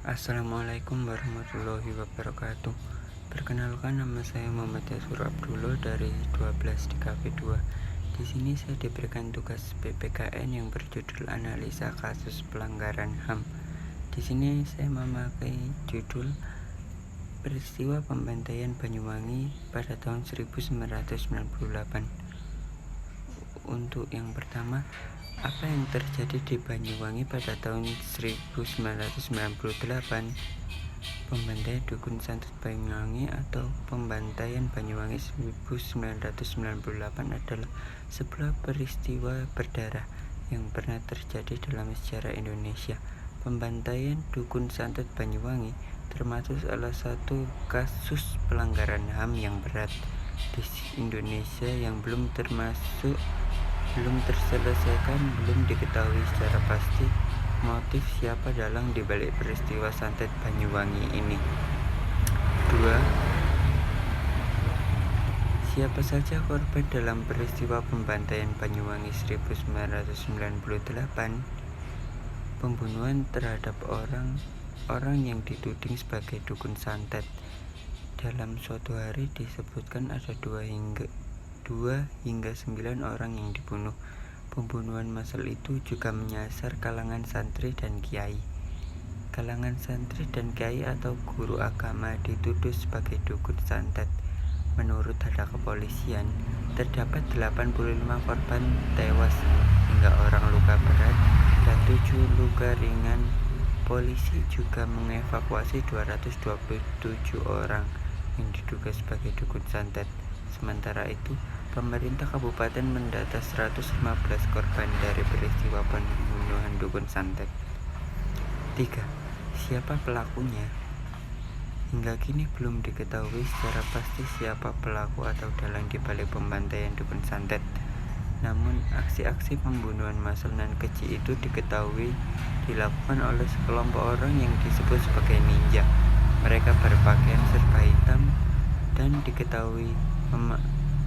Assalamualaikum warahmatullahi wabarakatuh. Perkenalkan, nama saya Muhammad Yasur Abdullah dari 12 DKV 2. Di sini saya diberikan tugas PPKN yang berjudul Analisa Kasus Pelanggaran HAM. Di sini saya memakai judul Peristiwa Pembantaian Banyuwangi pada tahun 1998. Untuk yang pertama, apa yang terjadi di Banyuwangi pada tahun 1998? Pembantaian Dukun Santet Banyuwangi atau Pembantaian Banyuwangi 1998 adalah sebuah peristiwa berdarah yang pernah terjadi dalam sejarah Indonesia. Pembantaian Dukun Santet Banyuwangi termasuk salah satu kasus pelanggaran HAM yang berat di Indonesia yang belum terselesaikan. Belum diketahui secara pasti motif siapa dalang dibalik peristiwa santet Banyuwangi ini. 2. Siapa saja korban dalam peristiwa pembantaian Banyuwangi 1998? Pembunuhan terhadap orang yang dituding sebagai dukun santet. Dalam suatu hari disebutkan ada 2 hingga 9 orang yang dibunuh. Pembunuhan massal itu juga menyasar kalangan santri dan kiai. Kalangan santri dan kiai atau guru agama dituduh sebagai dukun santet. Menurut data kepolisian, terdapat 85 korban tewas hingga orang luka berat dan 7 luka ringan. Polisi juga mengevakuasi 227 orang yang diduga sebagai dukun santet. Sementara itu, pemerintah kabupaten mendata 115 korban dari peristiwa pembunuhan dukun santet. 3. Siapa pelakunya? Hingga kini belum diketahui secara pasti siapa pelaku atau dalang di balik pembantaian dukun santet. Namun, aksi-aksi pembunuhan massal dan keji itu diketahui dilakukan oleh sekelompok orang yang disebut sebagai ninja. Mereka berpakaian serba hitam dan diketahui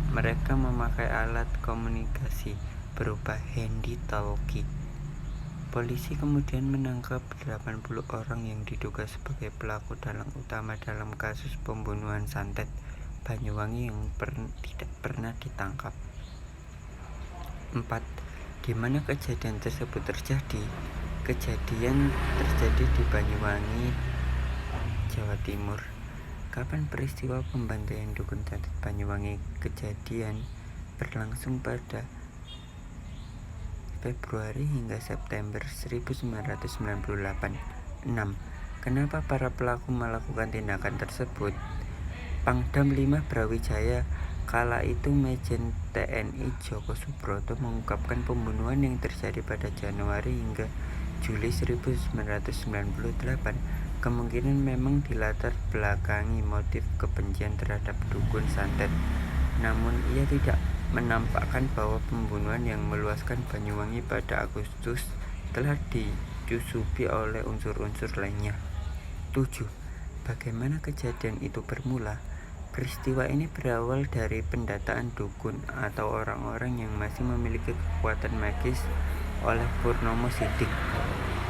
mereka memakai alat komunikasi berupa handy-talkie. Polisi kemudian menangkap 80 orang yang diduga sebagai pelaku dalang utama dalam kasus pembunuhan santet Banyuwangi yang tidak pernah ditangkap. 4. Di mana kejadian tersebut terjadi? Kejadian terjadi di Banyuwangi, Jawa Timur. Kapan peristiwa pembantaian dukun santet Banyuwangi? Kejadian berlangsung pada Februari hingga September 1998. 6. Kenapa para pelaku melakukan tindakan tersebut? Pangdam 5 Brawijaya kala itu Majen TNI Joko Subroto mengungkapkan pembunuhan yang terjadi pada Januari hingga Juli 1998 kemungkinan memang dilatar belakangi motif kebencian terhadap dukun santet. Namun ia tidak menampakkan bahwa pembunuhan yang meluaskan Banyuwangi pada Agustus telah dicusupi oleh unsur-unsur lainnya. 7. Bagaimana kejadian itu bermula? Peristiwa ini berawal dari pendataan dukun atau orang-orang yang masih memiliki kekuatan magis oleh Purnomo Sidik.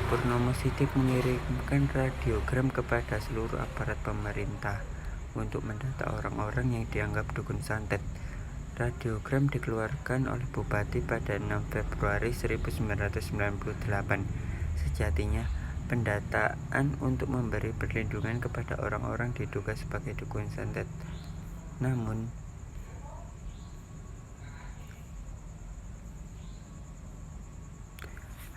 Purnomo Sidik mengirimkan radiogram kepada seluruh aparat pemerintah untuk mendata orang-orang yang dianggap dukun santet. Radiogram dikeluarkan oleh Bupati pada 6 Februari 1998. Sejatinya, pendataan untuk memberi perlindungan kepada orang-orang diduga sebagai dukun santet. Namun,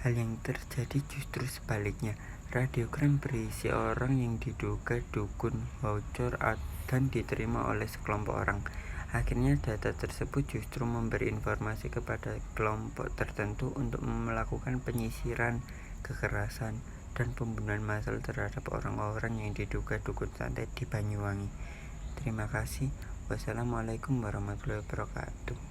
hal yang terjadi justru sebaliknya. Radiogram berisi orang yang diduga dukun, voucher, dan diterima oleh sekelompok orang. Akhirnya data tersebut justru memberi informasi kepada kelompok tertentu untuk melakukan penyisiran, kekerasan, dan pembunuhan massal terhadap orang-orang yang diduga dukun santet di Banyuwangi. Terima kasih. Wassalamualaikum warahmatullahi wabarakatuh.